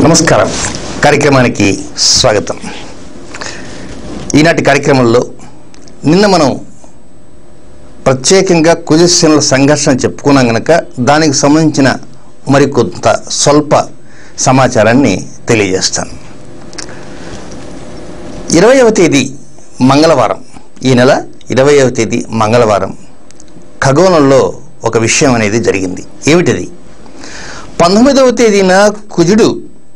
నమస్కారం. కార్యక్రమానికి స్వాగతం. ఈనాటి కార్యక్రమంలో నిన్న మనం ప్రత్యేకంగా కుజశనుల సంఘర్షణ చెప్పుకున్నాం కనుక దానికి సంబంధించిన మరికొంత స్వల్ప సమాచారాన్ని తెలియజేస్తాను. 20వ తేదీ మంగళవారం, ఈ నెల 20వ తేదీ మంగళవారం ఖగోళంలో ఒక విషయం అనేది జరిగింది. ఏమిటది? 19వ తేదీన కుజుడు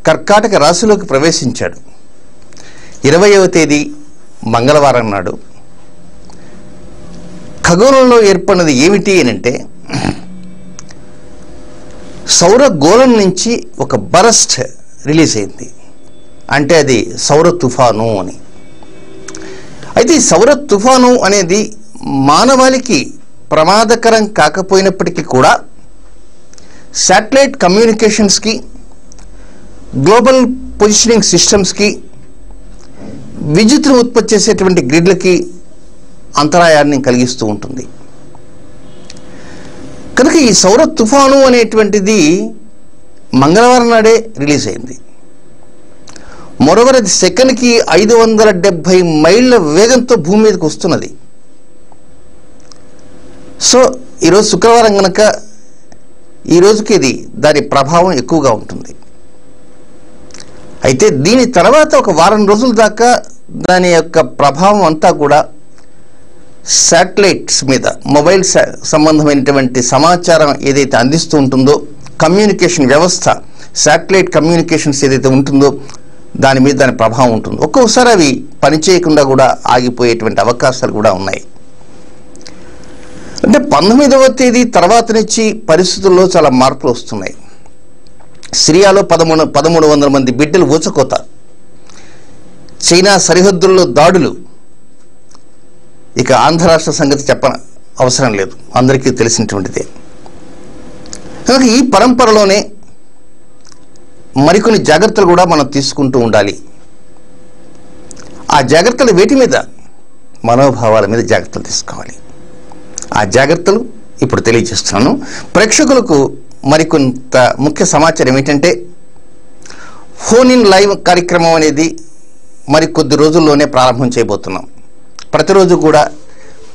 కర్కాటక రాశిలోకి ప్రవేశించాడు. 20వ తేదీ మంగళవారం నాడు ఖగోళంలో ఏర్పడినది ఏమిటి అని అంటే, సౌర గోళం నుంచి ఒక బరస్ట్ రిలీజ్ అయింది. అంటే అది సౌర తుఫాను అని. అయితే ఈ సౌర తుఫాను అనేది మానవాళికి ప్రమాదకరం కాకపోయినప్పటికీ కూడా శాటిలైట్ కమ్యూనికేషన్స్కి, గ్లోబల్ పొజిషనింగ్ సిస్టమ్స్కి, విద్యుత్తును ఉత్పత్తి చేసేటువంటి గ్రిడ్లకి అంతరాయాన్ని కలిగిస్తూ ఉంటుంది. కనుక ఈ సౌర తుఫాను అనేటువంటిది మంగళవారం నాడే రిలీజ్ అయింది. మరోవర్ అది సెకండ్కి 570 మైళ్ళ వేగంతో భూమి మీదకి వస్తున్నది. సో ఈరోజు శుక్రవారం కనుక ఈ రోజుకి ఇది దాని ప్రభావం ఎక్కువగా ఉంటుంది. అయితే దీని తర్వాత ఒక వారం రోజుల దాకా దాని యొక్క ప్రభావం అంతా కూడా శాటిలైట్స్ మీద, మొబైల్ సంబంధమైనటువంటి సమాచారం ఏదైతే అందిస్తూ ఉంటుందో, కమ్యూనికేషన్ వ్యవస్థ, శాటిలైట్ కమ్యూనికేషన్స్ ఏదైతే ఉంటుందో దాని మీద దాని ప్రభావం ఉంటుంది. ఒక్కొక్కసారి అవి పనిచేయకుండా కూడా ఆగిపోయేటువంటి అవకాశాలు కూడా ఉన్నాయి. అంటే 19వ తేదీ తర్వాత నుంచి పరిస్థితుల్లో చాలా మార్పులు వస్తున్నాయి. సిరియాలో 1300 మంది బిడ్డలు ఊచకోత, చైనా సరిహద్దుల్లో దాడులు, ఇక ఆంధ్ర రాష్ట్ర సంగతి చెప్పన అవసరం లేదు, అందరికీ తెలిసినటువంటిదే. కనుక ఈ పరంపరలోనే మరికొన్ని జాగ్రత్తలు కూడా మనం తీసుకుంటూ ఉండాలి. ఆ జాగ్రత్తలు వేటి మీద? మనోభావాల మీద జాగ్రత్తలు తీసుకోవాలి. ఆ జాగ్రత్తలు ఇప్పుడు తెలియజేస్తున్నాను. ప్రేక్షకులకు మరికొంత ముఖ్య సమాచారం ఏంటంటే, ఫోన్ ఇన్ లైవ్ కార్యక్రమం అనేది మరికొద్ది రోజుల్లోనే ప్రారంభం చేయబోతున్నాం. ప్రతిరోజు కూడా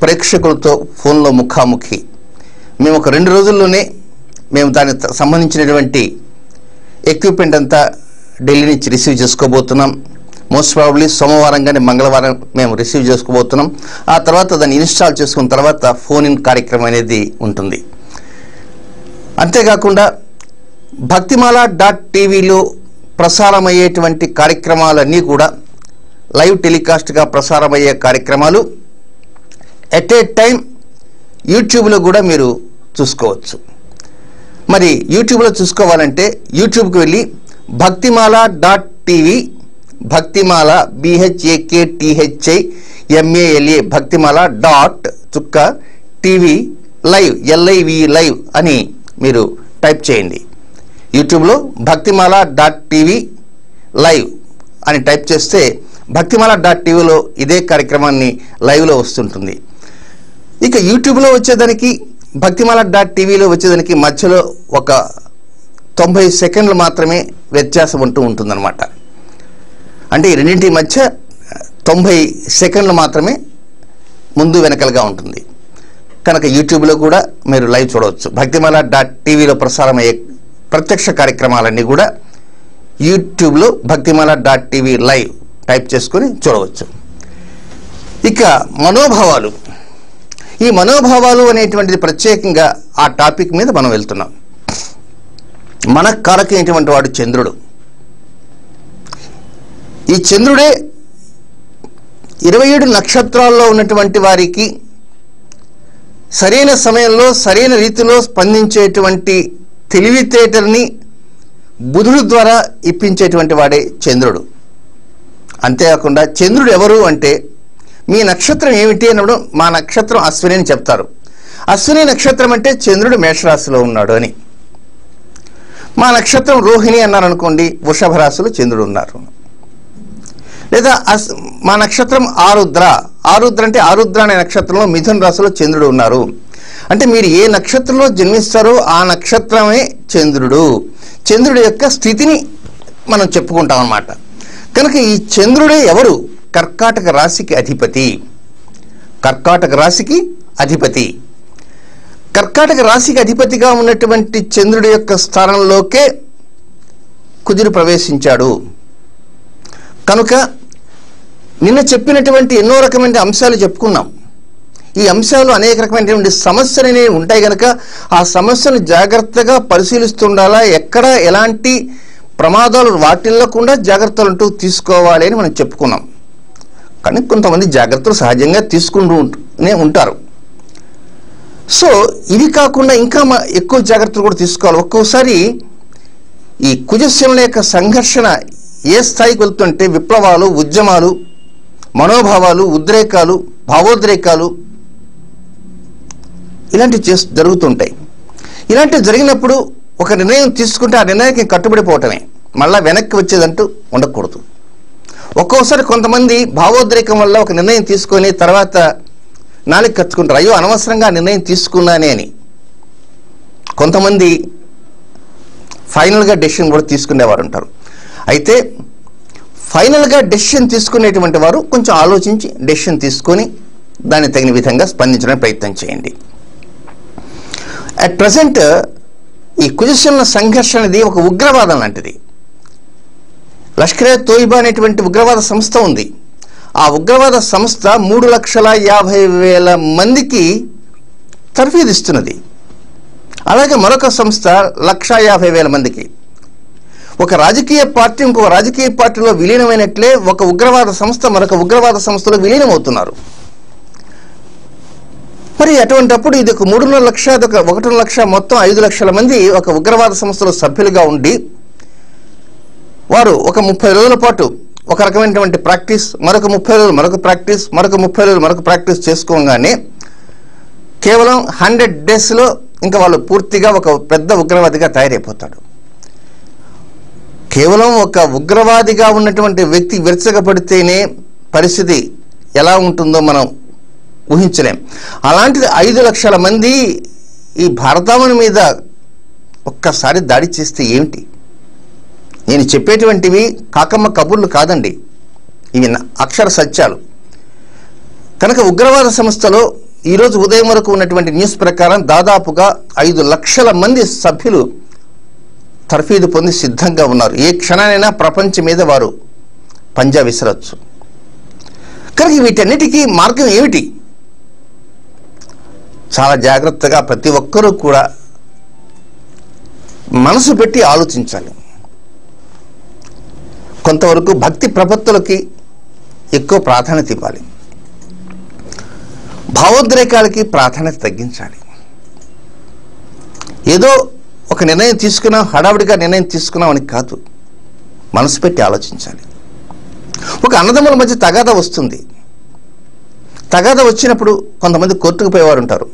ప్రేక్షకులతో ఫోన్లో ముఖాముఖి. మేము ఒక 2 రోజుల్లోనే మేము దానికి సంబంధించినటువంటి ఎక్విప్మెంట్ అంతా ఢిల్లీ నుంచి రిసీవ్ చేసుకోబోతున్నాం. మోస్ట్ ప్రాబబ్లీ సోమవారం కానీ మంగళవారం మేము రిసీవ్ చేసుకోబోతున్నాం. ఆ తర్వాత దాన్ని ఇన్స్టాల్ చేసుకున్న తర్వాత ఫోన్ ఇన్ కార్యక్రమం అనేది ఉంటుంది. అంతేకాకుండా భక్తిమాల.టీవీలో ప్రసారమయ్యేటువంటి కార్యక్రమాలన్నీ కూడా లైవ్ టెలికాస్ట్గా ప్రసారమయ్యే కార్యక్రమాలు ఎట్ ఏ టైం యూట్యూబ్లో కూడా మీరు చూసుకోవచ్చు. మరి యూట్యూబ్లో చూసుకోవాలంటే యూట్యూబ్కి వెళ్ళి Bhakthimala TV, Bhakthimala BHAKTHIMALA Bhakthimala .TV live LIV live అని మీరు టైప్ చేయండి. యూట్యూబ్లో భక్తిమాల.టీవీ లైవ్ అని టైప్ చేస్తే భక్తిమాల.టీవీలో ఇదే కార్యక్రమాన్ని లైవ్లో వస్తుంటుంది. ఇక యూట్యూబ్లో వచ్చేదానికి భక్తిమాల.టీవీలో వచ్చేదానికి మధ్యలో ఒక 90 సెకండ్లు మాత్రమే వ్యత్యాసం ఉంటూ ఉంటుందన్నమాట. అంటే ఈ రెండింటి మధ్య 90 సెకండ్లు మాత్రమే ముందు వెనకలుగా ఉంటుంది. కనుక యూట్యూబ్లో కూడా మీరు లైవ్ చూడవచ్చు. భక్తిమాల.టీవీలో ప్రసారమయ్యే ప్రత్యక్ష కార్యక్రమాలన్నీ కూడా యూట్యూబ్లో భక్తిమాల.టీవీ లైవ్ టైప్ చేసుకొని చూడవచ్చు. ఇక మనోభావాలు, ఈ మనోభావాలు అనేటువంటిది ప్రత్యేకంగా ఆ టాపిక్ మీద మనం వెళ్తున్నాం. మన కారకమైనటువంటి వాడు చంద్రుడు. ఈ చంద్రుడే 27 నక్షత్రాల్లో ఉన్నటువంటి వారికి సరైన సమయంలో సరైన రీతిలో స్పందించేటువంటి తెలివితేటల్ని బుధుడు ద్వారా ఇప్పించేటువంటి వాడే చంద్రుడు. అంతేకాకుండా చంద్రుడు ఎవరు అంటే, మీ నక్షత్రం ఏమిటి అన్నప్పుడు మా నక్షత్రం అశ్విని అని చెప్తారు. అశ్విని నక్షత్రం అంటే చంద్రుడు మేషరాశిలో ఉన్నాడు అని. మా నక్షత్రం రోహిణి అన్నారు అనుకోండి, వృషభ రాశిలో చంద్రుడు ఉన్నారు. లేదా మా నక్షత్రం ఆరుద్ర అంటే ఆరుద్ర అనే నక్షత్రంలో మిథున రాశిలో చంద్రుడు ఉన్నారు. అంటే మీరు ఏ నక్షత్రంలో జన్మిస్తారో ఆ నక్షత్రమే చంద్రుడు. చంద్రుడి యొక్క స్థితిని మనం చెప్పుకుంటాం అన్నమాట. కనుక ఈ చంద్రుడే ఎవరు? కర్కాటక రాశికి అధిపతి. కర్కాటక రాశికి అధిపతి. కర్కాటక రాశికి అధిపతిగా ఉన్నటువంటి చంద్రుడి యొక్క స్థానంలోకే కుజుడు ప్రవేశించాడు. కనుక నిన్న చెప్పినటువంటి ఎన్నో రకమైన అంశాలు చెప్పుకున్నాం. ఈ అంశాలు అనేక రకమైనటువంటి సమస్యలు అనేవి ఉంటాయి కనుక ఆ సమస్యను జాగ్రత్తగా పరిశీలిస్తుండాలా, ఎక్కడ ఎలాంటి ప్రమాదాలు వాటిల్లకుండా జాగ్రత్తలు అంటూ తీసుకోవాలి అని మనం చెప్పుకున్నాం. కానీ కొంతమంది జాగ్రత్తలు సహజంగా తీసుకుంటూనే ఉంటారు. సో ఇవి కాకుండా ఇంకా ఎక్కువ జాగ్రత్తలు కూడా తీసుకోవాలి. ఒక్కోసారి ఈ కుజశనుల యొక్క సంఘర్షణ ఏ స్థాయికి వెళ్తుంటే విప్లవాలు, ఉద్యమాలు, మనోభావాలు, ఉద్రేకాలు, భావోద్రేకాలు ఇలాంటివి జరుగుతుంటాయి. ఇలాంటివి జరిగినప్పుడు ఒక నిర్ణయం తీసుకుంటే ఆ నిర్ణయానికి కట్టుబడిపోవటమే, మళ్ళీ వెనక్కి వచ్చేదంటూ ఉండకూడదు. ఒక్కోసారి కొంతమంది భావోద్రేకం వల్ల ఒక నిర్ణయం తీసుకొని తర్వాత నాలుగు కచ్చుకుంటారు, అయ్యో అనవసరంగా నిర్ణయం తీసుకున్నానే అని. కొంతమంది ఫైనల్గా డెసిషన్ కూడా తీసుకునేవారు ఉంటారు. అయితే ఫైనల్గా డెసిషన్ తీసుకునేటువంటి వారు కొంచెం ఆలోచించి డెసిషన్ తీసుకొని దాన్ని తగిన విధంగా స్పందించడానికి ప్రయత్నం చేయండి. అట్ ప్రజెంట్ ఈ కుజశనుల సంఘర్షణ అనేది ఒక ఉగ్రవాదం లాంటిది. లష్కరే తోయిబా అనేటువంటి ఉగ్రవాద సంస్థ ఉంది. ఆ ఉగ్రవాద సంస్థ 3,50,000 మందికి తర్ఫీదు ఇస్తున్నది. అలాగే మరొక సంస్థ 1,50,000 మందికి. ఒక రాజకీయ పార్టీ ఇంకొక రాజకీయ పార్టీలో విలీనమైనట్లే ఒక ఉగ్రవాద సంస్థ మరొక ఉగ్రవాద సంస్థలో విలీనమవుతున్నారు. మరి అటువంటిప్పుడు ఇది ఒక 3.5 లక్ష, అదొక 1 లక్ష, మొత్తం 5 లక్షల మంది ఒక ఉగ్రవాద సంస్థలో సభ్యులుగా ఉండి వారు ఒక 30 రోజుల పాటు ఒక రకమైనటువంటి ప్రాక్టీస్, మరొక 30 రోజులు మరొక ప్రాక్టీస్, మరొక 30 రోజులు మరొక ప్రాక్టీస్ చేసుకోగానే కేవలం 100 డేస్లో ఇంకా వాళ్ళు పూర్తిగా ఒక పెద్ద ఉగ్రవాదిగా తయారైపోతాడు. కేవలం ఒక ఉగ్రవాదిగా ఉన్నటువంటి వ్యక్తి విరచగబడితేనే పరిస్థితి ఎలా ఉంటుందో మనం ఊహించలేం. అలాంటిది 5 లక్షల మంది ఈ భారతావని మీద ఒక్కసారి దాడి చేస్తే ఏమిటి? నేను చెప్పేటువంటివి కాకమ్మ కబుర్లు కాదండి, ఇవి అక్షర సత్యాలు. కనుక ఉగ్రవాద సంస్థలో ఈరోజు ఉదయం వరకు ఉన్నటువంటి న్యూస్ ప్రకారం దాదాపుగా 5 లక్షల మంది సభ్యులు తర్ఫీదు పొంది సిద్ధంగా ఉన్నారు. ఏ క్షణానైనా ప్రపంచం మీద వారు పంజా విసరచ్చు. కనుక వీటన్నిటికీ మార్గం ఏమిటి? చాలా జాగ్రత్తగా ప్రతి ఒక్కరూ కూడా మనసు పెట్టి ఆలోచించాలి. కొంతవరకు భక్తి ప్రపత్తులకి ఎక్కువ ప్రాధాన్యత ఇవ్వాలి. భావోద్రేకాలకి ప్రాధాన్యత తగ్గించాలి. ఏదో ఒక నిర్ణయం తీసుకున్నాం, హడావిడిగా నిర్ణయం తీసుకున్నాం అని కాదు, మనసు పెట్టి ఆలోచించాలి. ఒక అన్నదమ్ముల మధ్య తగాదా వస్తుంది. తగాదా వచ్చినప్పుడు కొంతమంది కోర్టుకు పోయేవారు ఉంటారు,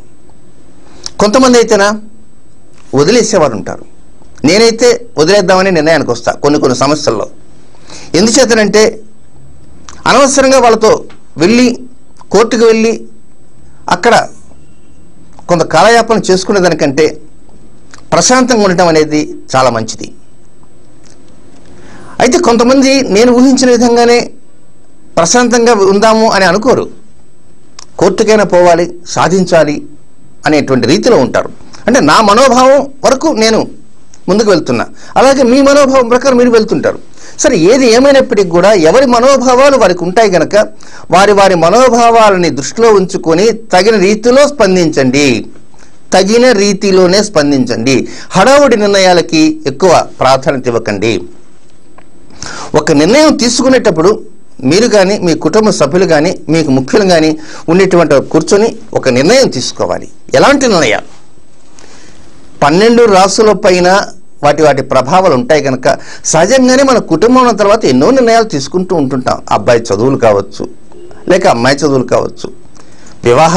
కొంతమంది అయితేనా వదిలేసేవారు ఉంటారు. నేనైతే వదిలేద్దామని నిర్ణయానికి వస్తా కొన్ని సమస్యల్లో. ఎందుచేతనంటే అనవసరంగా వాళ్ళతో వెళ్ళి కోర్టుకు వెళ్ళి అక్కడ కొంత కాలయాపన చేసుకునే దానికంటే ప్రశాంతంగా ఉండటం అనేది చాలా మంచిది. అయితే కొంతమంది నేను ఊహించిన విధంగానే ప్రశాంతంగా ఉందాము అని అనుకోరు. కోర్టుకైనా పోవాలి, సాధించాలి అనేటువంటి రీతిలో ఉంటారు. అంటే నా మనోభావం వరకు నేను ముందుకు వెళ్తున్నా, అలాగే మీ మనోభావం ప్రకారం మీరు వెళ్తుంటారు. సరే, ఏది ఏమైనప్పటికీ కూడా ఎవరి మనోభావాలు వారికి ఉంటాయి కనుక వారి మనోభావాలని దృష్టిలో ఉంచుకొని తగిన రీతిలో స్పందించండి. తగిన రీతిలోనే స్పందించండి. హడావుడి నిర్ణయాలకి ఎక్కువ ప్రాధాన్యత ఇవ్వకండి. ఒక నిర్ణయం తీసుకునేటప్పుడు మీరు కానీ మీ కుటుంబ సభ్యులు కానీ మీకు ముఖ్యులు కానీ ఉండేటువంటి కూర్చొని ఒక నిర్ణయం తీసుకోవాలి. ఎలాంటి నిర్ణయాలు? 12 రాసుల పైన వాటి ప్రభావాలు ఉంటాయి కనుక సహజంగానే మన కుటుంబం ఉన్న తర్వాత ఎన్నో నిర్ణయాలు తీసుకుంటూ ఉంటుంటాం. అబ్బాయి చదువులు కావచ్చు, లేక అమ్మాయి చదువులు కావచ్చు, వివాహ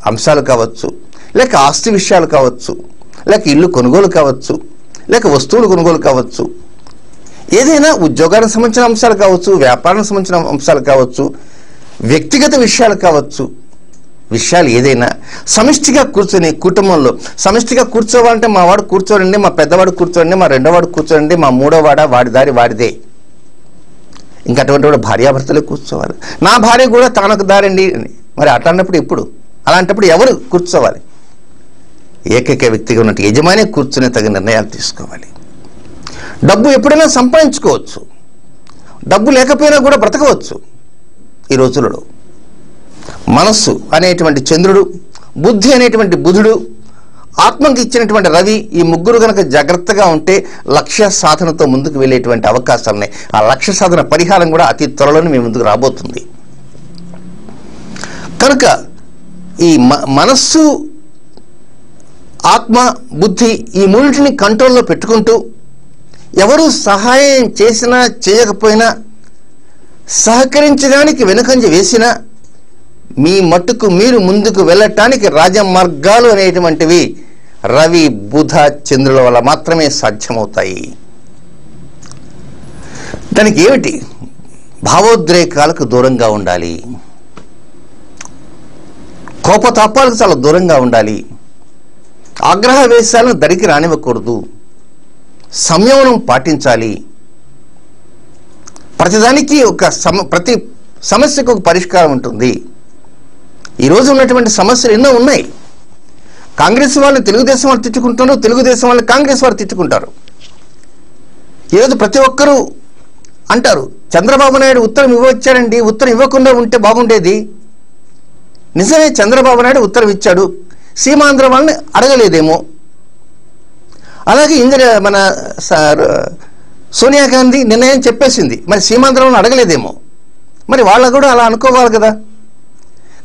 అంశాలు కావచ్చు, లేక ఆస్తి విషయాలు కావచ్చు, లేక ఇల్లు కొనుగోలు కావచ్చు, లేక వస్తువులు కొనుగోలు కావచ్చు, ఏదైనా ఉద్యోగానికి సంబంధించిన అంశాలు కావచ్చు, వ్యాపారానికి సంబంధించిన అంశాలు కావచ్చు, వ్యక్తిగత విషయాలు కావచ్చు, విషయాలు ఏదైనా సమిష్టిగా కూర్చొని కుటుంబంలో సమిష్టిగా కూర్చోవాలంటే మా వాడు కూర్చోనండి, మా పెద్దవాడు కూర్చోండి, మా రెండోవాడు కూర్చోండి, మా మూడోవాడ వాడి దారి వాడిదే. ఇంకా అటువంటి వాడు భార్యాభర్తలే కూర్చోవాలి. నా భార్య కూడా తనకు దారండి. మరి అట్లాంటప్పుడు ఎప్పుడు? అలాంటప్పుడు ఎవరు కూర్చోవాలి? ఏకైక వ్యక్తిగా ఉన్నట్టు యజమాని కూర్చునే తగిన నిర్ణయాలు తీసుకోవాలి. డబ్బు ఎప్పుడైనా సంపాదించుకోవచ్చు, డబ్బు లేకపోయినా కూడా బ్రతకవచ్చు. ఈ రోజులలో మనస్సు అనేటువంటి చంద్రుడు, బుద్ధి అనేటువంటి బుధుడు, ఆత్మకి ఇచ్చినటువంటి రవి, ఈ ముగ్గురు కనుక జాగ్రత్తగా ఉంటే లక్ష్య సాధనతో ముందుకు వెళ్ళేటువంటి అవకాశాలు ఉన్నాయి. ఆ లక్ష్య సాధన పరిహారం కూడా అతి త్వరలోనే మీ ముందుకు రాబోతుంది. కనుక ఈ మనస్సు, ఆత్మ, బుద్ధి ఈ మూడింటిని కంట్రోల్లో పెట్టుకుంటూ ఎవరు సహాయం చేసినా చేయకపోయినా, సహకరించడానికి వెనుకంజ వేసినా మీ మట్టుకు మీరు ముందుకు వెళ్ళటానికి రాజమార్గాలు అనేటువంటివి రవి, బుధ, చంద్రుల వల్ల మాత్రమే సాధ్యమవుతాయి. దానికి ఏమిటి? భావోద్రేకాలకు దూరంగా ఉండాలి, కోపతాపాలకు చాలా దూరంగా ఉండాలి, ఆగ్రహవేశాలను దరికి రానివ్వకూడదు, సంయమనం పాటించాలి. ప్రతిదానికి ప్రతి సమస్యకు ఒక పరిష్కారం ఉంటుంది. ఈరోజు ఉన్నటువంటి సమస్యలు ఎన్నో ఉన్నాయి. కాంగ్రెస్ వాళ్ళని తెలుగుదేశం వాళ్ళు తిట్టుకుంటారు, తెలుగుదేశం వాళ్ళని కాంగ్రెస్ వారు తిట్టుకుంటారు. ఈరోజు ప్రతి ఒక్కరూ అంటారు చంద్రబాబు నాయుడు ఉత్తరం ఇవ్వచ్చాడండి, ఉత్తరం ఇవ్వకుండా ఉంటే బాగుండేది. నిజమే, చంద్రబాబు నాయుడు ఉత్తరం ఇచ్చాడు, సీమాంధ్ర వాళ్ళని అడగలేదేమో. అలాగే మన సోనియా గాంధీ నిర్ణయం చెప్పేసింది, మరి సీమాంధ్ర వాళ్ళని అడగలేదేమో. మరి వాళ్ళ కూడా అలా అనుకోవాలి కదా.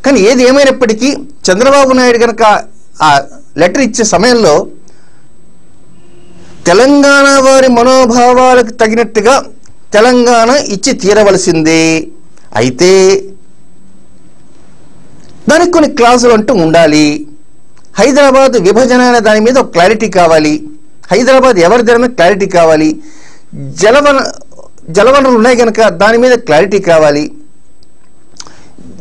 కానీ ఏది ఏమైనప్పటికీ చంద్రబాబు నాయుడు కనుక ఆ లెటర్ ఇచ్చే సమయంలో తెలంగాణ వారి మనోభావాలకు తగినట్టుగా తెలంగాణ ఇచ్చి తీరవలసిందే. అయితే దానికి కొన్ని క్లాజులు అంటూ ఉండాలి. హైదరాబాద్ విభజన అనే దాని మీద ఒక క్లారిటీ కావాలి. హైదరాబాద్ ఎవరిదైనా క్లారిటీ కావాలి. జలవనరులు ఉన్నాయి కనుక దాని మీద క్లారిటీ కావాలి.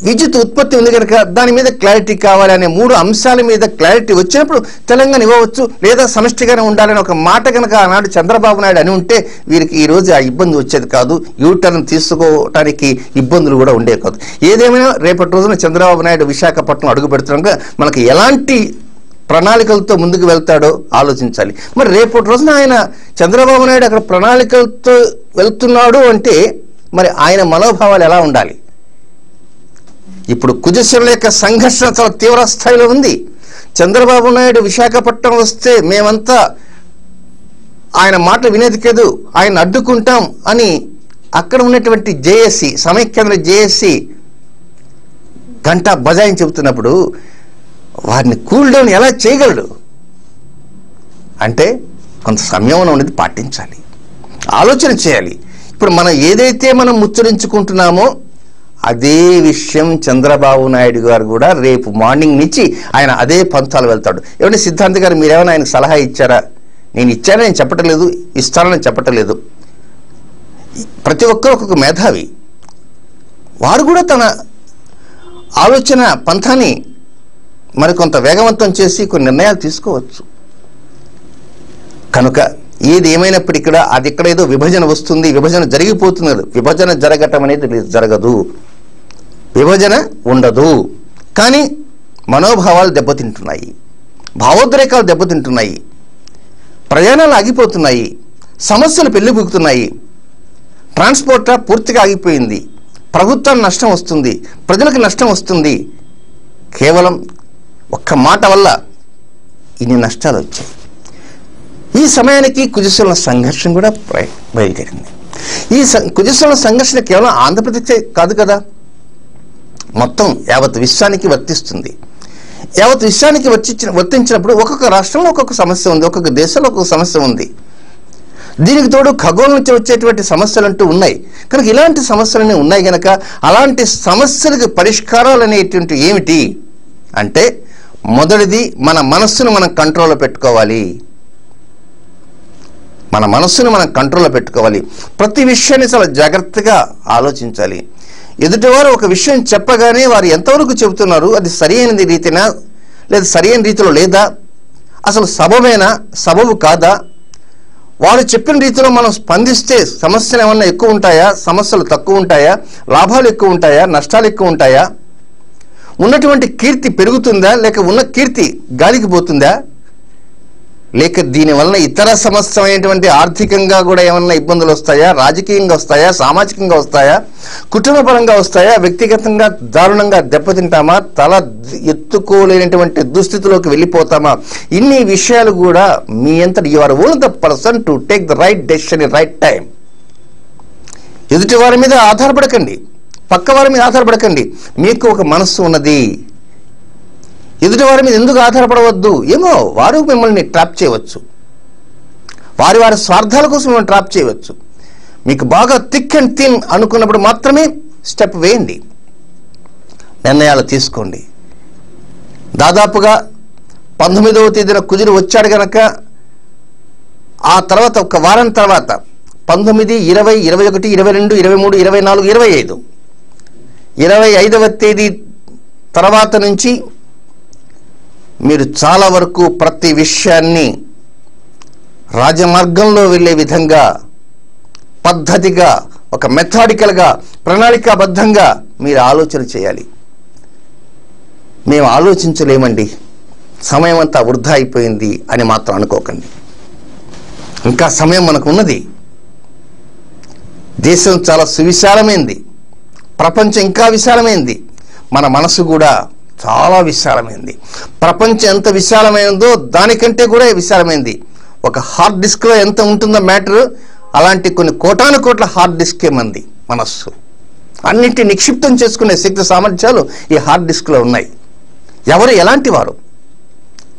విద్యుత్ ఉత్పత్తి ఉంది కనుక దాని మీద క్లారిటీ కావాలి అనే 3 అంశాల మీద క్లారిటీ వచ్చినప్పుడు తెలంగాణ ఇవ్వవచ్చు, లేదా సమిష్టిగానే ఉండాలని ఒక మాట కనుక ఆనాడు చంద్రబాబు నాయుడు అని ఉంటే వీరికి ఈరోజు ఆ ఇబ్బంది వచ్చేది కాదు, యూటర్న్ తీసుకోవటానికి ఇబ్బందులు కూడా ఉండేవి కాదు. ఏదేమైనా రేపటి రోజున చంద్రబాబు నాయుడు విశాఖపట్నం అడుగు పెడుతున్నాక మనకు ఎలాంటి ప్రణాళికలతో ముందుకు వెళ్తాడో ఆలోచించాలి. మరి రేపటి రోజున ఆయన చంద్రబాబు నాయుడు అక్కడ ప్రణాళికలతో వెళ్తున్నాడు అంటే మరి ఆయన మనోభావాలు ఎలా ఉండాలి? ఇప్పుడు కుజశనుల యొక్క సంఘర్షణ చాలా తీవ్ర స్థాయిలో ఉంది. చంద్రబాబు నాయుడు విశాఖపట్నం వస్తే మేమంతా ఆయన మాటలు వినేది కాదు, ఆయన అడ్డుకుంటాం అని అక్కడ ఉన్నటువంటి జేఏసీ, సమైక్యాంధ్ర జేఏసీ గంటా బజాయిని చెబుతున్నప్పుడు వారిని కూల్ డౌన్ ఎలా చేయగలడు? అంటే కొంత సంయమనం అనేది పాటించాలి, ఆలోచన చేయాలి. ఇప్పుడు మనం ఏదైతే మనం ముచ్చరించుకుంటున్నామో అదే విషయం చంద్రబాబు నాయుడు గారు కూడా రేపు మార్నింగ్ నుంచి ఆయన అదే పంతాలు వెళ్తాడు. ఏమంటే సిద్ధాంత్ గారు మీరేమైనా ఆయనకు సలహా ఇచ్చారా? నేను ఇచ్చానని చెప్పటం లేదు, ఇస్తానని చెప్పటం లేదు. ప్రతి ఒక్కరు ఒక్కొక్క మేధావి, వారు కూడా తన ఆలోచన పంథాన్ని మరికొంత వేగవంతం చేసి కొన్ని నిర్ణయాలు తీసుకోవచ్చు. కనుక ఏది ఏమైనప్పటికీ కూడా అది ఇక్కడ ఏదో విభజన వస్తుంది, విభజన జరిగిపోతుంది. విభజన జరగటం అనేది జరగదు, విభజన ఉండదు. కానీ మనోభావాలు దెబ్బతింటున్నాయి, భావోద్రేకాలు దెబ్బతింటున్నాయి, ప్రయాణాలు ఆగిపోతున్నాయి, సమస్యలు పెళ్లిబుకుతున్నాయి, ట్రాన్స్పోర్ట్ పూర్తిగా ఆగిపోయింది, ప్రభుత్వానికి నష్టం వస్తుంది, ప్రజలకు నష్టం వస్తుంది. కేవలం ఒక్క మాట వల్ల ఇన్ని నష్టాలు వచ్చాయి. ఈ సమయానికి కుజశనుల సంఘర్షణ కూడా బయలుదేరింది. ఈ కుజశనుల సంఘర్షణ కేవలం ఆంధ్రప్రదేశ్ కాదు కదా, మొత్తం యావత్ విశ్వానికి వర్తిస్తుంది. యావత్ విశ్వానికి వర్తించినప్పుడు ఒక్కొక్క రాష్ట్రంలో ఒక్కొక్క సమస్య ఉంది, ఒక్కొక్క దేశంలో ఒక్కొక్క సమస్య ఉంది. దీనికి తోడు ఖగోళం నుంచి వచ్చేటువంటి సమస్యలు అంటూ ఉన్నాయి. కనుక ఇలాంటి సమస్యలన్నీ ఉన్నాయి కనుక అలాంటి సమస్యలకు పరిష్కారాలు అనేటువంటి ఏమిటి అంటే, మొదటిది మన మనస్సును మనం కంట్రోల్లో పెట్టుకోవాలి. మన మనస్సును మనం కంట్రోల్లో పెట్టుకోవాలి. ప్రతి విషయాన్ని చాలా జాగ్రత్తగా ఆలోచించాలి. ఎదుటివారు ఒక విషయం చెప్పగానే వారు ఎంతవరకు చెబుతున్నారు, అది సరి అయిన రీతినా లేదా సరి అయిన రీతిలో లేదా, అసలు సబబేనా సబబు కాదా, వారు చెప్పిన రీతిలో మనం స్పందిస్తే సమస్యలు ఏమన్నా ఎక్కువ ఉంటాయా, సమస్యలు తక్కువ ఉంటాయా, లాభాలు ఎక్కువ ఉంటాయా, నష్టాలు ఎక్కువ ఉంటాయా, ఉన్నటువంటి కీర్తి పెరుగుతుందా లేక ఉన్న కీర్తి గాలికి పోతుందా, లేక దీనివలన ఇతర సమస్యమైనటువంటి ఆర్థికంగా కూడా ఏమన్నా ఇబ్బందులు వస్తాయా, రాజకీయంగా వస్తాయా, సామాజికంగా వస్తాయా, కుటుంబ పరంగా వస్తాయా, వ్యక్తిగతంగా దారుణంగా దెబ్బతింటామా, తల ఎత్తుకోలేనటువంటి దుస్థితిలోకి వెళ్ళిపోతామా, ఇన్ని విషయాలు కూడా మీ అంతటి you are only the person to take the right decision in right time. ఎదుటి వారి మీద ఆధారపడకండి, పక్క వారి మీద ఆధారపడకండి. మీకు ఒక మనస్సు ఉన్నది, ఎదుటి వారి మీద ఎందుకు ఆధారపడవద్దు. ఏమో వారు మిమ్మల్ని ట్రాప్ చేయవచ్చు, వారి వారి స్వార్థాల కోసం మిమ్మల్ని ట్రాప్ చేయవచ్చు. మీకు బాగా థిక్ అండ్ థిన్ అనుకున్నప్పుడు మాత్రమే స్టెప్ వేయండి, నిర్ణయాలు తీసుకోండి. దాదాపుగా 19వ తేదీన కుదిరి వచ్చాడు కనుక ఆ తర్వాత ఒక వారం తర్వాత 19, 20, 21, 22, 23, 24, 25 25వ తేదీ తర్వాత నుంచి మీరు చాలా వరకు ప్రతి విషయాన్ని రాజమార్గంలో వెళ్ళే విధంగా పద్ధతిగా ఒక మెథాడికల్గా ప్రణాళికాబద్ధంగా మీరు ఆలోచన చేయాలి. మేము ఆలోచించలేమండి, సమయం అంతా వృధా అయిపోయింది అని మాత్రం అనుకోకండి. ఇంకా సమయం మనకు ఉన్నది. దేశం చాలా సువిశాలమైంది, ప్రపంచం ఇంకా విశాలమైంది, మన మనసు కూడా చాలా విశాలమైంది. ప్రపంచం ఎంత విశాలమైందో దానికంటే కూడా విశాలమైంది. ఒక హార్డ్ డిస్క్లో ఎంత ఉంటుందో మ్యాటర్, అలాంటి కొన్ని కోటాను కోట్ల హార్డ్ డిస్కే మంది మనస్సు. అన్నింటినీ నిక్షిప్తం చేసుకునే శక్తి సామర్థ్యాలు ఈ హార్డ్ డిస్క్లో ఉన్నాయి. ఎవరు ఎలాంటి వారు,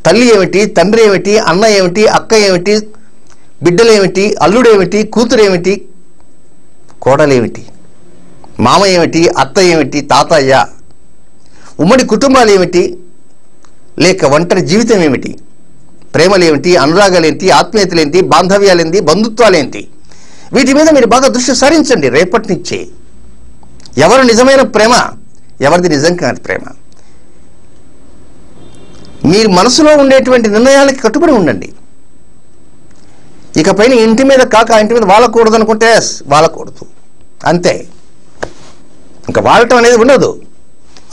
తల్లి ఏమిటి, తండ్రి ఏమిటి, అన్న ఏమిటి, అక్క ఏమిటి, బిడ్డలేమిటి, అల్లుడేమిటి, కూతురేమిటి, కోడలేమిటి, మామ ఏమిటి, అత్త ఏమిటి, తాతయ్య, ఉమ్మడి కుటుంబాలు ఏమిటి, లేక ఒంటరి జీవితం ఏమిటి, ప్రేమలేమిటి, అనురాగాలేంటి, ఆత్మీయతలేంటి, బాంధవ్యాలేంటి, బంధుత్వాలేంటి, వీటి మీద మీరు బాగా దృష్టి సారించండి. రేపటి నుంచి ఎవరు నిజమైన ప్రేమ, ఎవరిది నిజం కాని ప్రేమ, మీరు మనసులో ఉండేటువంటి నిర్ణయాలకి కట్టుబడి ఉండండి. ఇకపైన ఇంటి మీద కాక ఇంటి మీద వాలకూడదు అనుకుంటే వాలకూడదు, అంతే. ఇంకా వాడటం అనేది ఉండదు.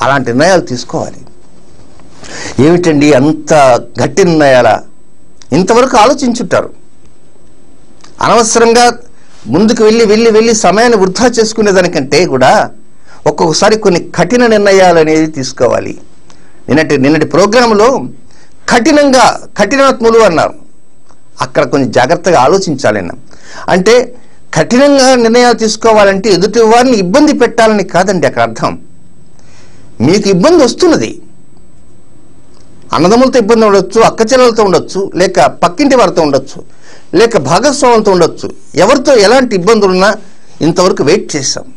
అలాంటి నిర్ణయాలు తీసుకోవాలి. ఏమిటండి అంత గట్టి నిర్ణయాలా? ఇంతవరకు ఆలోచించుంటారు. అనవసరంగా ముందుకు వెళ్ళి సమయాన్ని వృధా చేసుకునేదానికంటే కూడా ఒక్కొక్కసారి కొన్ని కఠిన నిర్ణయాలు అనేది తీసుకోవాలి. నిన్నటి ప్రోగ్రాంలో కఠినాత్ములు అన్నారు. అక్కడ కొంచెం జాగ్రత్తగా ఆలోచించాలన్నా. అంటే కఠినంగా నిర్ణయాలు తీసుకోవాలంటే ఎదుటి వారిని ఇబ్బంది పెట్టాలని కాదండి అక్కడ అర్థం. మీకు ఇబ్బంది వస్తున్నది, అన్నదమ్ములతో ఇబ్బంది ఉండొచ్చు, అక్క చెల్లెలతో ఉండొచ్చు, లేక పక్కింటి వారితో ఉండొచ్చు, లేక భాగస్వాములతో ఉండొచ్చు. ఎవరితో ఎలాంటి ఇబ్బందులున్నా ఇంతవరకు వెయిట్ చేశాం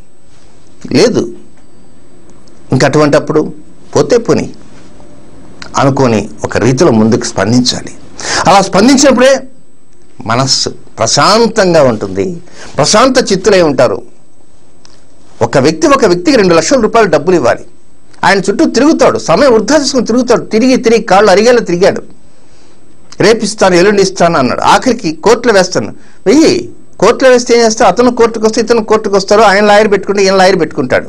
లేదు, ఇంక అటువంటిప్పుడు పోతే పోని అనుకొని ఒక రీతిలో ముందుకు స్పందించాలి. అలా స్పందించినప్పుడే మనస్సు ప్రశాంతంగా ఉంటుంది, ప్రశాంత చిత్తులై ఉంటారు. ఒక వ్యక్తికి 2 లక్షల రూపాయలు డబ్బులు ఇవ్వాలి. ఆయన చుట్టూ తిరుగుతాడు, సమయం వృధా చేసుకుని తిరుగుతాడు. తిరిగి కాళ్ళు అరిగేలా తిరిగాడు. రేపిస్తాను, ఎల్లుండి ఇస్తాను అన్నాడు. ఆఖరికి కోర్టులో వేస్తాను, వెయ్యి. కోర్టులో వేస్తే ఏం చేస్తే అతను కోర్టుకు వస్తే ఇతను కోర్టుకు వస్తారు. ఆయన లాయర్ పెట్టుకుంటే ఈయన లాయర్ పెట్టుకుంటాడు.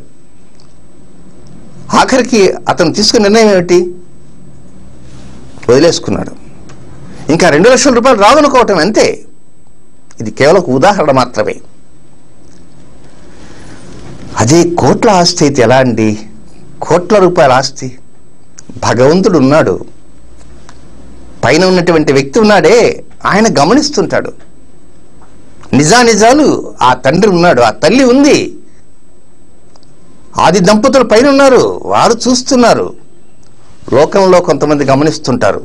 ఆఖరికి అతను తీసుకున్న నిర్ణయం ఏమిటి? వదిలేసుకున్నాడు. ఇంకా 2 లక్షల రూపాయలు రాదనుకోవటం అంతే. ఇది కేవలం ఒక ఉదాహరణ మాత్రమే. అదే కోట్ల ఆస్తి అయితే ఎలా అండి? కోట్ల రూపాయల ఆస్తి. భగవంతుడు ఉన్నాడు, పైన ఉన్నటువంటి వ్యక్తి ఉన్నాడే, ఆయన గమనిస్తుంటాడు. నిజాలు ఆ తండ్రి ఉన్నాడు, ఆ తల్లి ఉంది, ఆది దంపతులు పైన ఉన్నారు, వారు చూస్తున్నారు. లోకంలో కొంతమంది గమనిస్తుంటారు,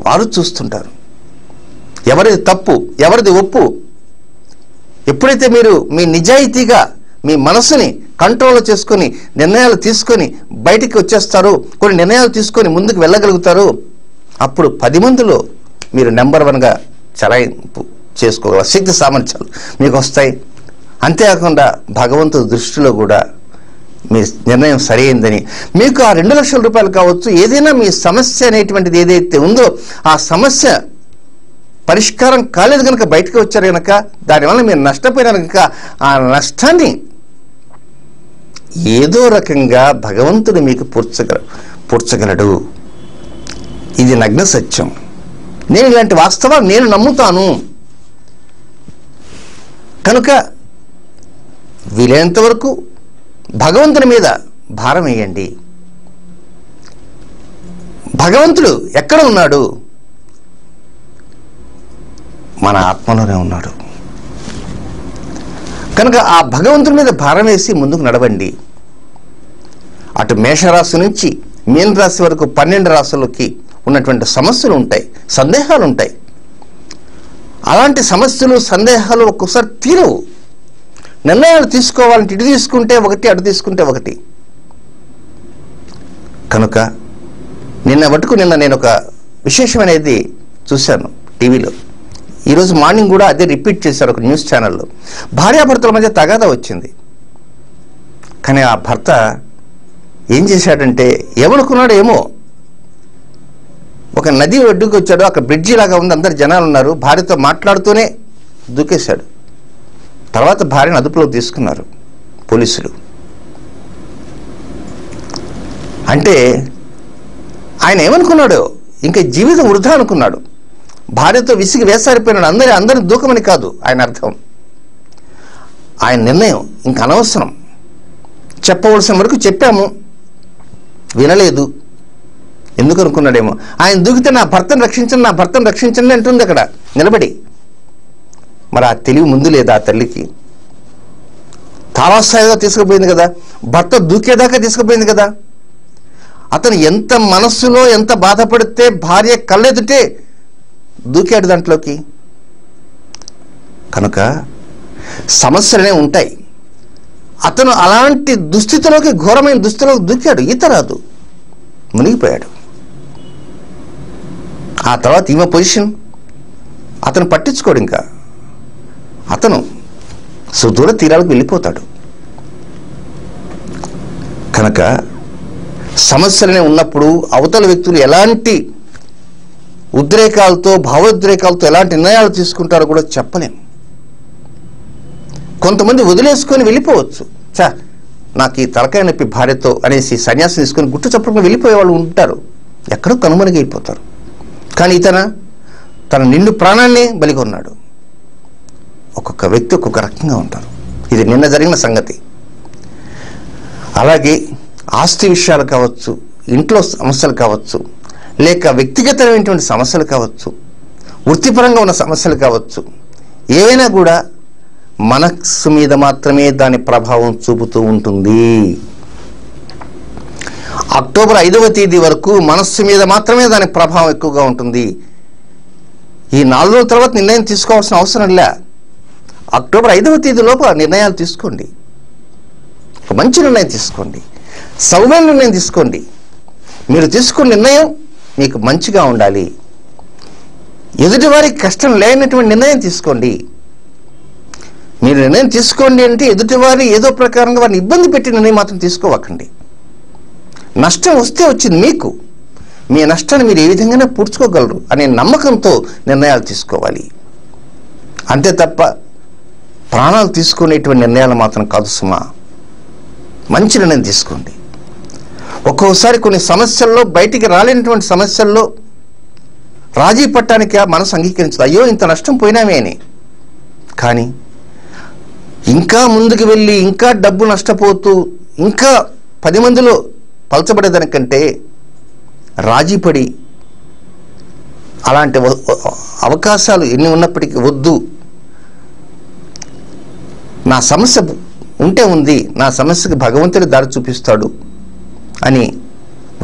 వారు చూస్తుంటారు. ఎవరిది తప్పు, ఎవరిది ఒప్పు. ఎప్పుడైతే మీరు మీ నిజాయితీగా మీ మనసుని కంట్రోల్ చేసుకొని నిర్ణయాలు తీసుకొని బయటికి వచ్చేస్తారో, కొన్ని నిర్ణయాలు తీసుకొని ముందుకు వెళ్ళగలుగుతారు, అప్పుడు 10 మందిలో మీరు నెంబర్ 1గా చలాయింపు చేసుకోగల శక్తి సామర్థ్యాలు మీకు వస్తాయి. అంతేకాకుండా భగవంతుడి దృష్టిలో కూడా మీ నిర్ణయం సరైందని, మీకు ఆ 2 లక్షల రూపాయలు కావచ్చు, ఏదైనా మీ సమస్య అనేటువంటిది ఏదైతే ఉందో ఆ సమస్య పరిష్కారం కాలేదు కనుక బయటకు వచ్చారు కనుక, దానివల్ల మీరు నష్టపోయినారు కనుక ఆ నష్టాన్ని ఏదో రకంగా భగవంతుడు మీకు పూడ్చగలడు. ఇది నగ్న సత్యం. నేను ఇలాంటి వాస్తవాలు నేను నమ్ముతాను కనుక వీలైనంత వరకు భగవంతుని మీద భారం వేయండి. భగవంతుడు ఎక్కడ ఉన్నాడు? మన ఆత్మలోనే ఉన్నాడు. కనుక ఆ భగవంతుని మీద భారం వేసి ముందుకు నడవండి. అటు మేషరాశి నుంచి మీన రాశి వరకు 12 రాశులకి ఉన్నటువంటి సమస్యలు ఉంటాయి, సందేహాలు ఉంటాయి. అలాంటి సమస్యలు సందేహాలు ఒక్కోసారి తీరవు. నిర్ణయాలు తీసుకోవాలంటే ఇటు తీసుకుంటే ఒకటి, అటు తీసుకుంటే ఒకటి. కనుక నిన్న నేను ఒక విశేషమనేది చూశాను టీవీలో. ఈరోజు మార్నింగ్ కూడా అదే రిపీట్ చేశారు ఒక న్యూస్ ఛానల్లో. భార్యాభర్తల మధ్య తగాదా వచ్చింది. కానీ ఆ భర్త ఏం చేశాడంటే, ఏమనుకున్నాడో ఏమో, ఒక నది ఒడ్డుకు వచ్చాడు, అక్కడ బ్రిడ్జి లాగా ఉంది, అందరు జనాలు ఉన్నారు, భార్యతో మాట్లాడుతూనే దూకేశాడు. తర్వాత భార్యను అదుపులోకి తీసుకున్నారు పోలీసులు. అంటే ఆయన ఏమనుకున్నాడు, ఇంకా జీవితం వృధా అనుకున్నాడు. భార్యతో విసిగి వేసారిపోయినాడు. అందరిని దూకమని కాదు ఆయన అర్థం. ఆయన నిర్ణయం ఇంక అనవసరం, చెప్పవలసిన వరకు చెప్పాము, వినలేదు, ఎందుకు అనుకున్నాడేమో. ఆయన దూకితే నా భర్తను రక్షించండి అంటుంది అక్కడ నిలబడి. మరి ఆ తెలివి ముందు లేదా ఆ తల్లికి? తారాస్థాయిగా తీసుకుపోయింది కదా, భర్త దూకేదాకా తీసుకుపోయింది కదా. అతను ఎంత మనస్సులో ఎంత బాధపడితే భార్య కళ్ళెదుటే దూకాడు దాంట్లోకి. కనుక సమస్యలనే ఉంటాయి. అతను అలాంటి దుస్థితిలోకి, ఘోరమైన దుస్థితిలోకి దూకాడు, ఈత రాదు, మునిగిపోయాడు. ఆ తర్వాత ఈమె పొజిషన్ అతను పట్టించుకోడు. ఇంకా అతను సుదూర తీరాలకు వెళ్ళిపోతాడు. కనుక సమస్యలనే ఉన్నప్పుడు అవతల వ్యక్తులు ఎలాంటి ఉద్రేకాలతో, భావోద్రేకాలతో ఎలాంటి నిర్ణయాలు తీసుకుంటారో కూడా చెప్పలేం. కొంతమంది వదిలేసుకొని వెళ్ళిపోవచ్చు. నాకు ఈ తలకాయ నొప్పి భార్యతో అనేసి సన్యాసం తీసుకొని గుట్టు చప్పుడుగా వెళ్ళిపోయే వాళ్ళు ఉంటారు, ఎక్కడో కనుమరుగైపోతారు. కానీ తన నిండు ప్రాణాన్ని బలిగొన్నాడు. ఒక్కొక్క వ్యక్తి ఒక్కొక్క రకంగా ఉంటారు. ఇది నిన్న జరిగిన సంగతి. అలాగే ఆస్తి విషయాలు కావచ్చు, ఇంట్లో సమస్యలు కావచ్చు, లేక వ్యక్తిగతమైనటువంటి సమస్యలు కావచ్చు, వృత్తిపరంగా ఉన్న సమస్యలు కావచ్చు, ఏవైనా కూడా మనస్సు మీద మాత్రమే దాని ప్రభావం చూపుతూ ఉంటుంది. అక్టోబర్ 5వ తేదీ వరకు మనస్సు మీద మాత్రమే దాని ప్రభావం ఎక్కువగా ఉంటుంది. ఈ 4 రోజుల తర్వాత నిర్ణయం తీసుకోవాల్సిన అవసరం లే. అక్టోబర్ 5వ తేదీ లోపు ఆ నిర్ణయాలు తీసుకోండి. ఒక మంచి నిర్ణయం తీసుకోండి, సౌమ్యమైన నిర్ణయం తీసుకోండి. మీరు తీసుకున్న నిర్ణయం మీకు మంచిగా ఉండాలి. ఎదుటివారికి కష్టం లేనటువంటి నిర్ణయం తీసుకోండి. మీరు నిర్ణయం తీసుకోండి అంటే ఎదుటివారిని ఏదో ప్రకారంగా వారిని ఇబ్బంది పెట్టి నిర్ణయం మాత్రం తీసుకోవకండి. నష్టం వస్తే వచ్చింది మీకు, మీ నష్టాన్ని మీరు ఏ విధంగానే పూడ్చుకోగలరు అనే నమ్మకంతో నిర్ణయాలు తీసుకోవాలి. అంతే తప్ప ప్రాణాలు తీసుకునేటువంటి నిర్ణయాలు మాత్రం కాదు సుమా. మంచి నిర్ణయం తీసుకోండి. ఒక్కోసారి కొన్ని సమస్యల్లో, బయటికి రాలేనటువంటి సమస్యల్లో రాజీ పట్టడానికి ఆ మనసు అంగీకరించదు. అయ్యో ఇంత నష్టం పోయినామే అని. కానీ ఇంకా ముందుకు వెళ్ళి ఇంకా డబ్బు నష్టపోతూ ఇంకా 10 మందిలో పలచబడేదానికంటే రాజీపడి అలాంటి అవకాశాలు ఎన్ని ఉన్నప్పటికీ వద్దు, నా సమస్య ఉంటే ఉంది, నా సమస్యకి భగవంతుడి దారి చూపిస్తాడు అని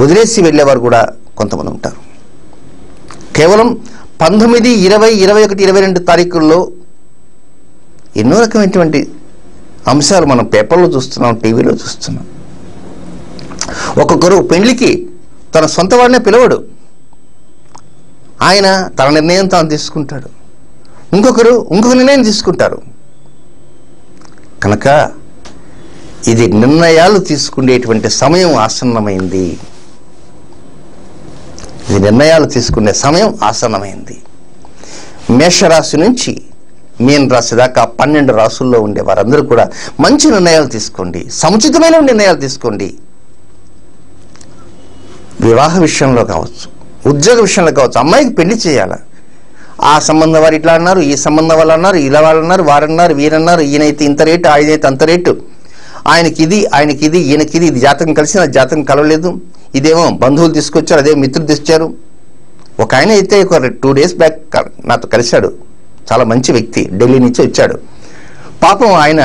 వదిలేసి వెళ్ళేవారు కూడా కొంతమంది ఉంటారు. కేవలం 19, 20, 21, 22 తారీఖుల్లో ఎన్నో రకమైనటువంటి అంశాలు మనం పేపర్లో చూస్తున్నాం, టీవీలో చూస్తున్నాం. ఒక్కొక్కరు పెళ్లికి తన సొంత వాడినే పిలవడు, ఆయన తన నిర్ణయం తాను తీసుకుంటాడు. ఇంకొక నిర్ణయం తీసుకుంటారు. కనుక ఇది నిర్ణయాలు తీసుకునేటువంటి సమయం ఆసన్నమైంది. ఇది నిర్ణయాలు తీసుకునే సమయం ఆసన్నమైంది. మేషరాశి నుంచి మీన రాశి దాకా 12 రాసుల్లో ఉండే వారందరూ కూడా మంచి నిర్ణయాలు తీసుకోండి, సముచితమైన నిర్ణయాలు తీసుకోండి. వివాహ విషయంలో కావచ్చు, ఉద్యోగ విషయంలో కావచ్చు. అమ్మాయికి పెళ్లి చేయాలా, ఆ సంబంధం వారు ఇట్లా అన్నారు, ఈ సంబంధం వాళ్ళు అన్నారు, ఇలా వాళ్ళు అన్నారు, వారన్నారు, వీరన్నారు, ఈయనైతే ఇంత రేటు, ఆయనైతే అంత రేటు, ఆయనకి ఇది, ఈయనకి ఇది జాతకం కలిసి నా జాతకం కలవలేదు, ఇదేమో బంధువులు తీసుకొచ్చారు, అదే మిత్రులు తెచ్చారు. ఒక ఆయన అయితే ఒక 2 days బ్యాక్ నాతో కలిశాడు, చాలా మంచి వ్యక్తి, ఢిల్లీ నుంచి వచ్చాడు. పాపం ఆయన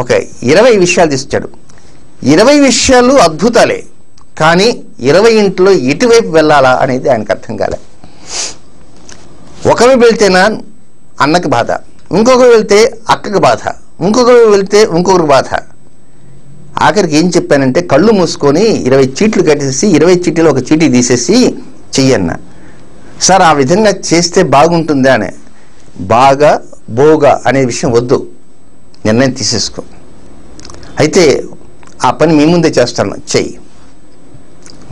ఒక 20 విషయాలు తీసుకొచ్చాడు. 20 విషయాలు అద్భుతాలే, కానీ 20 ఇంట్లో ఎటువైపు వెళ్ళాలా అనేది ఆయనకు అర్థం కాలే. ఒకరు వెళ్తేనా అన్నకి బాధ, ఇంకొకరు వెళ్తే అక్కకి బాధ, ఇంకొకరు వెళ్తే ఇంకొకరికి బాధ. ఆఖరికి ఏం చెప్పానంటే కళ్ళు మూసుకొని 20 చీట్లు కట్టేసి 20 చీటీలో ఒక చీటీ తీసేసి చెయ్యన్న. సార్ ఆ విధంగా చేస్తే బాగుంటుందా అని. బాగా బోగా అనే విషయం వద్దు, నిర్ణయం తీసేసుకో. అయితే ఆ పని మీ ముందే చేస్తాను, చెయ్యి.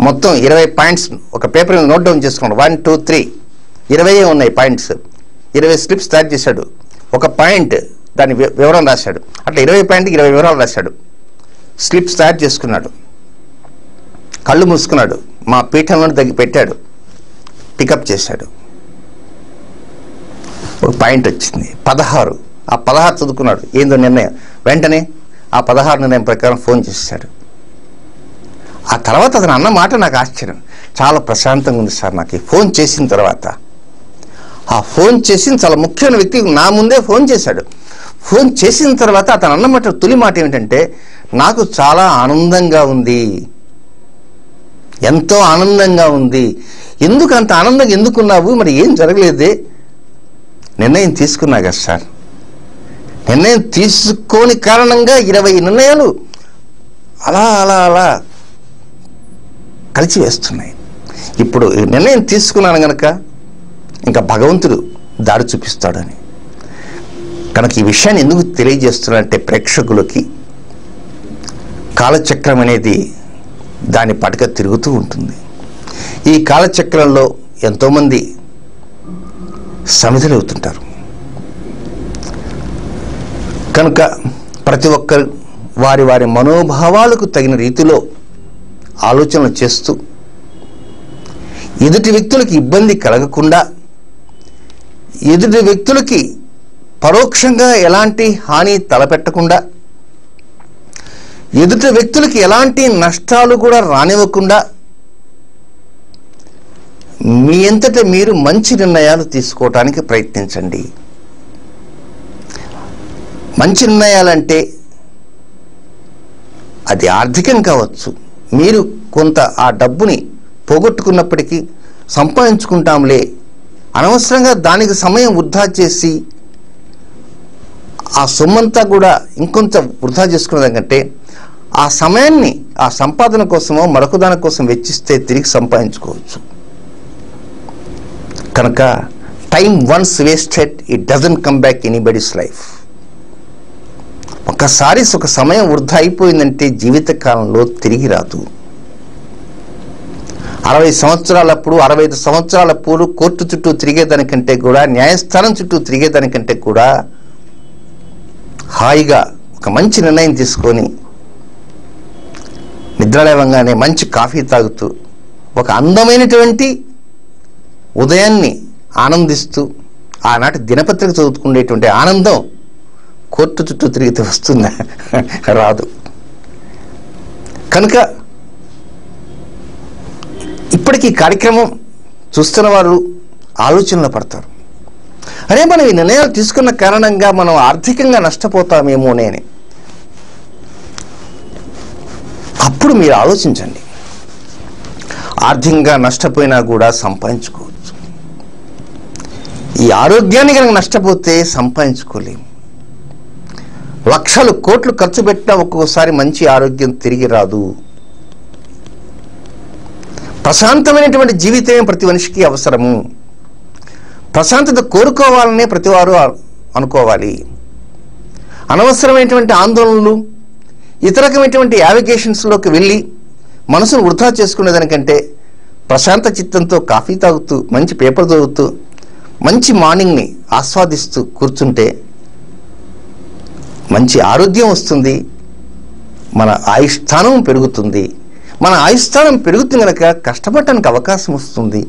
మొత్తం 20 పాయింట్స్ ఒక పేపర్ మీద నోట్ డౌన్ చేసుకోండి. 1 2 3 20 ఉన్నాయి పాయింట్స్. 20 స్లిప్స్ తయారు చేశాడు. ఒక పాయింట్ దాని వివరం రాశాడు. అట్లా 20 పాయింట్కి 20 వివరాలు రాశాడు. స్లిప్స్ తయారు చేసుకున్నాడు. కళ్ళు మూసుకున్నాడు. మా పీఠంలో పెట్టాడు. పికప్ చేశాడు. ఒక పాయింట్ వచ్చింది 16. ఆ 16 చదువుకున్నాడు. ఏందో నిర్ణయం. వెంటనే ఆ 16 నిర్ణయం ప్రకారం ఫోన్ చేశాడు. ఆ తర్వాత అతను అన్న మాట నాకు ఆశ్చర్యం. చాలా ప్రశాంతంగా ఉంది సార్ నాకు ఫోన్ చేసిన తర్వాత. ఆ ఫోన్ చేసిన చాలా ముఖ్యమైన వ్యక్తి నా ముందే ఫోన్ చేశాడు. ఫోన్ చేసిన తర్వాత అతను అన్నమాట తొలి మాట ఏమిటంటే, నాకు చాలా ఆనందంగా ఉంది, ఎంతో ఆనందంగా ఉంది. ఎందుకు అంత ఆనందంగా ఎందుకున్నావు, మరి ఏం జరగలేదే? నిర్ణయం తీసుకున్నా కదా సార్. నిర్ణయం తీసుకోని కారణంగా 20 నిర్ణయాలు అలా అలా అలా కలిసి వేస్తున్నాయి. ఇప్పుడు నిర్ణయం తీసుకున్నాను గనక ఇంకా భగవంతుడు దారి చూపిస్తాడని. కనుక ఈ విషయాన్ని ఎందుకు తెలియజేస్తున్నానంటే, ప్రేక్షకులకి కాలచక్రం అనేది దాని పడక తిరుగుతూ ఉంటుంది. ఈ కాలచక్రంలో ఎంతోమంది సమిధులవుతుంటారు. కనుక ప్రతి ఒక్కరు వారి వారి మనోభావాలకు తగిన రీతిలో ఆలోచనలు చేస్తూ ఎదుటి వ్యక్తులకి ఇబ్బంది కలగకుండా, ఎదుటి వ్యక్తులకి పరోక్షంగా ఎలాంటి హాని తలపెట్టకుండా, ఎదుటి వ్యక్తులకి ఎలాంటి నష్టాలు కూడా రానివ్వకుండా మీ అంతటా మీరు మంచి నిర్ణయాలు తీసుకోవటానికి ప్రయత్నించండి. మంచి నిర్ణయాలంటే అది ఆర్థికం కావచ్చు. మీరు కొంత ఆ డబ్బుని పోగొట్టుకున్నప్పటికీ సంపాదించుకుంటాంలే, అనవసరంగా దానికి సమయం వృధా చేసి ఆ సొమ్మంతా కూడా ఇంకొంత వృధా చేసుకునేదానికంటే ఆ సమయాన్ని ఆ సంపాదన కోసమో మరొక దాని కోసం వెచ్చిస్తే తిరిగి సంపాదించుకోవచ్చు. కనుక time once wasted it doesn't come back anybody's life. ఒకసారి ఒక సమయం వృధా అయిపోయిందంటే జీవితకాలంలో తిరిగి రాదు. 60 సంవత్సరాలప్పుడు 65 సంవత్సరాలప్పుడు కోర్టు చుట్టూ తిరిగేదానికంటే కూడా, న్యాయస్థానం చుట్టూ తిరిగేదానికంటే కూడా హాయిగా ఒక మంచి నిర్ణయం తీసుకొని నిద్రలేవంగానే మంచి కాఫీ తాగుతూ ఒక అందమైనటువంటి ఉదయాన్ని ఆనందిస్తూ ఆనాటి దినపత్రిక చదువుకునేటువంటి ఆనందం కోర్టు చుట్టూ తిరిగితే వస్తుందా? రాదు. కనుక ఇప్పటికీ కార్యక్రమం చూస్తున్న వారు ఆలోచనలో పడతారు, అరే మనం ఈ నిర్ణయాలు తీసుకున్న కారణంగా మనం ఆర్థికంగా నష్టపోతామేమోనే అని. అప్పుడు మీరు ఆలోచించండి. ఆర్థికంగా నష్టపోయినా కూడా సంపాదించుకోవచ్చు. ఈ ఆరోగ్యాన్ని కనుక నష్టపోతే సంపాదించుకోలేము. లక్షలు కోట్లు ఖర్చు పెట్టినా ఒక్కొక్కసారి మంచి ఆరోగ్యం తిరిగి రాదు. ప్రశాంతమైనటువంటి జీవితమే ప్రతి మనిషికి అవసరము. ప్రశాంతత కోరుకోవాలనే ప్రతివారు అనుకోవాలి. అనవసరమైనటువంటి ఆందోళనలు, ఇతర రకమైనటువంటి యావిగేషన్స్లోకి వెళ్ళి మనసును వృధా చేసుకునేదానికంటే ప్రశాంత చిత్తంతో కాఫీ తాగుతూ మంచి పేపర్ చదువుతూ మంచి మార్నింగ్ని ఆస్వాదిస్తూ కూర్చుంటే మంచి ఆరోగ్యం వస్తుంది, మన ఆయుష్స్థానం పెరుగుతుంది. మన ఆయుష్స్థానం పెరుగుతుంది కనుక కష్టపడటానికి అవకాశం వస్తుంది.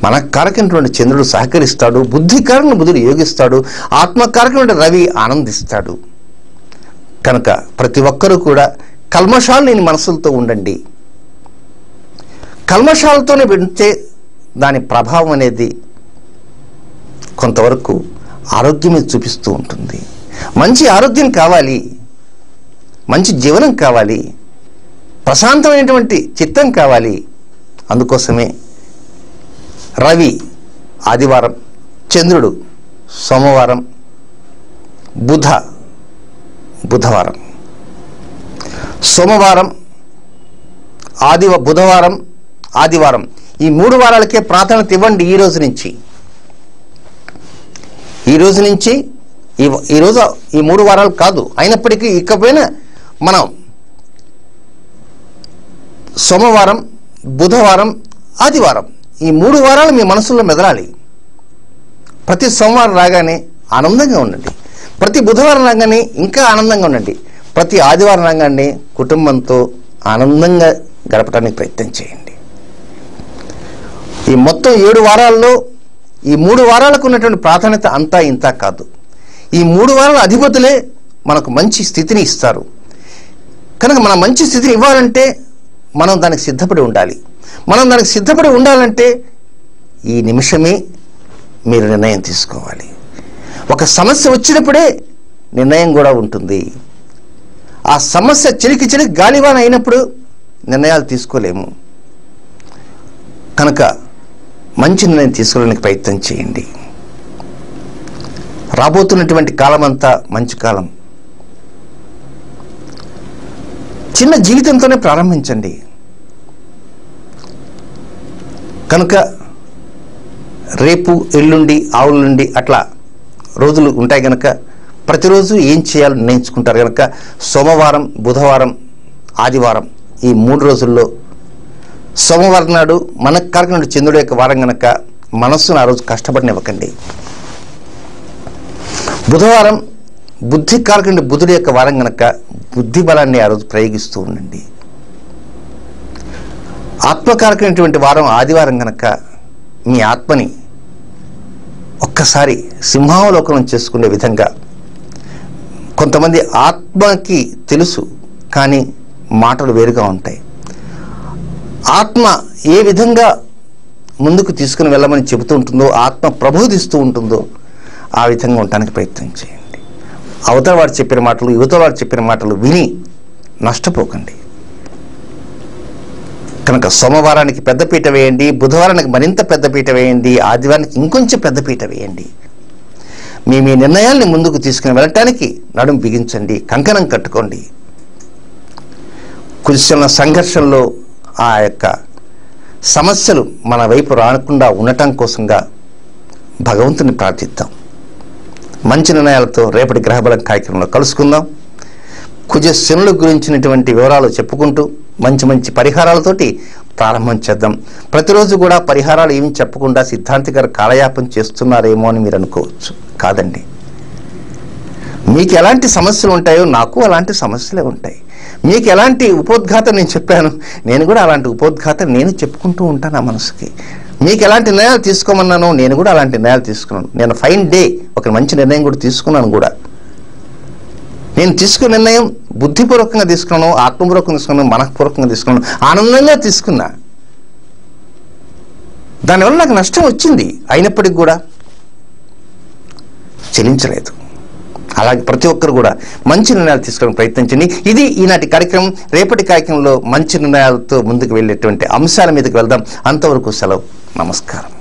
మనకారకమైనటువంటి చంద్రుడు సహకరిస్తాడు, బుద్ధికారకుని బుధుడు యోగిస్తాడు, ఆత్మకారకమైన రవి ఆనందిస్తాడు. కనుక ప్రతి ఒక్కరూ కూడా కల్మషాలు లేని మనసులతో ఉండండి. కల్మషాలతోనే వింటే దాని ప్రభావం అనేది కొంతవరకు ఆరోగ్యం మీద చూపిస్తూ ఉంటుంది. మంచి ఆరోగ్యం కావాలి, మంచి జీవనం కావాలి, ప్రశాంతమైనటువంటి చిత్తం కావాలి. అందుకోసమే రవి ఆదివారం, చంద్రుడు సోమవారం, బుధవారం, సోమవారం, బుధవారం, ఆదివారం ఈ 3 వారాలకే ప్రాధాన్యత ఇవ్వండి. ఈ రోజు నుంచి ఈ 3 వారాలు కాదు, అయినప్పటికీ ఇకపైన మనం సోమవారం, బుధవారం, ఆదివారం ఈ 3 వారాలు మీ మనసులో మెదలాలి. ప్రతి సోమవారం రాగానే ఆనందంగా ఉండండి, ప్రతి బుధవారం రాగానే ఇంకా ఆనందంగా ఉండండి, ప్రతి ఆదివారం రాగానే కుటుంబంతో ఆనందంగా గడపడానికి ప్రయత్నం చేయండి. ఈ మొత్తం 7 వారాల్లో ఈ 3 వారాలకు ఉన్నటువంటి ప్రాధాన్యత అంతా ఇంత కాదు. ఈ 3 వారాల అధిపతులే మనకు మంచి స్థితిని ఇస్తారు. కనుక మన మంచి స్థితిని ఇవ్వాలంటే మనం దానికి సిద్ధపడి ఉండాలి. మనం దానికి సిద్ధపడి ఉండాలంటే ఈ నిమిషమే మీరు నిర్ణయం తీసుకోవాలి. ఒక సమస్య వచ్చినప్పుడే నిర్ణయం కూడా ఉంటుంది. ఆ సమస్య చిలికి గాలివాన అయినప్పుడు నిర్ణయాలు తీసుకోలేము. కనుక మంచి నిర్ణయం తీసుకోవడానికి ప్రయత్నం చేయండి. రాబోతున్నటువంటి కాలం అంతా మంచి కాలం. చిన్న జీవితంతోనే ప్రారంభించండి. కనుక రేపు, ఎల్లుండి, ఆవులుండి అట్లా రోజులు ఉంటాయి కనుక ప్రతిరోజు ఏం చేయాలో నిర్ణయించుకుంటారు కనుక సోమవారం, బుధవారం, ఆదివారం ఈ 3 రోజుల్లో సోమవారం నాడు మనకు కారకుడు చంద్రుడు యొక్క వారం కనుక మనస్సును ఆ రోజు కష్టపడనివ్వకండి. బుధవారం బుద్ధి కారకుడి బుధుడు యొక్క వారం కనుక బుద్ధి బలాన్ని ఆ రోజు ప్రయోగిస్తూ ఉండండి. ఆత్మకారకమైనటువంటి వారం ఆదివారం కనుక మీ ఆత్మని ఒక్కసారి సింహావలోకనం చేసుకునే విధంగా. కొంతమంది ఆత్మకి తెలుసు కానీ మాటలు వేరుగా ఉంటాయి. ఆత్మ ఏ విధంగా ముందుకు తీసుకుని వెళ్ళమని చెబుతూ ఉంటుందో, ఆత్మ ప్రబోధిస్తూ ఉంటుందో ఆ విధంగా ఉండటానికి ప్రయత్నం చేయండి. అవతల వాడు చెప్పిన మాటలు, యువతల వాడు చెప్పిన మాటలు విని నష్టపోకండి. కనుక సోమవారానికి పెద్దపీట వేయండి, బుధవారానికి మరింత పెద్దపీట వేయండి, ఆదివారానికి ఇంకొంచెం పెద్దపీట వేయండి. మీ నిర్ణయాల్ని ముందుకు తీసుకుని వెళ్ళటానికి నడుం బిగించండి, కంకణం కట్టుకోండి. కురిసిన సంఘర్షణలో ఆ యొక్క సమస్యలు మన వైపు రాకుండా ఉండటం కోసంగా భగవంతుని ప్రార్థిద్దాం. మంచి నిర్ణయాలతో రేపటి గ్రహబలం కార్యక్రమంలో కలుసుకుందాం. కుజ శనుల గురించినటువంటి వివరాలు చెప్పుకుంటూ మంచి పరిహారాలతోటి ప్రారంభం చేద్దాం. ప్రతిరోజు కూడా పరిహారాలు ఏమి చెప్పకుండా సిద్ధాంతి గారు కాలయాపన చేస్తున్నారేమో అని మీరు అనుకోవచ్చు. కాదండి, మీకు ఎలాంటి సమస్యలు ఉంటాయో నాకు అలాంటి సమస్యలే ఉంటాయి. మీకు ఎలాంటి ఉపోద్ఘాతం నేను చెప్పాను, నేను కూడా అలాంటి ఉపోద్ఘాతం నేను చెప్పుకుంటూ ఉంటాను నా మనసుకి. మీకు ఎలాంటి నిర్ణయాలు తీసుకోమన్నానో నేను కూడా అలాంటి నిర్ణయాలు తీసుకున్నాను. నేను ఫైన్ డే ఒక మంచి నిర్ణయం కూడా తీసుకున్నాను కూడా. నేను తీసుకున్న నిర్ణయం బుద్ధిపూర్వకంగా తీసుకున్నాను, ఆత్మపూర్వకంగా తీసుకున్నాను, మనఃపూర్వకంగా తీసుకున్నాను, ఆనందంగా తీసుకున్నా. దానివల్ల నాకు నష్టం వచ్చింది, అయినప్పటికీ కూడా చెల్లించలేదు. అలాగే ప్రతి ఒక్కరు కూడా మంచి నిర్ణయాలు తీసుకోవడానికి ప్రయత్నించండి. ఇది ఈనాటి కార్యక్రమం. రేపటి కార్యక్రమంలో మంచి నిర్ణయాలతో ముందుకు వెళ్ళేటువంటి అంశాల మీదకి వెళ్దాం. అంతవరకు సెలవు. నమస్కారం.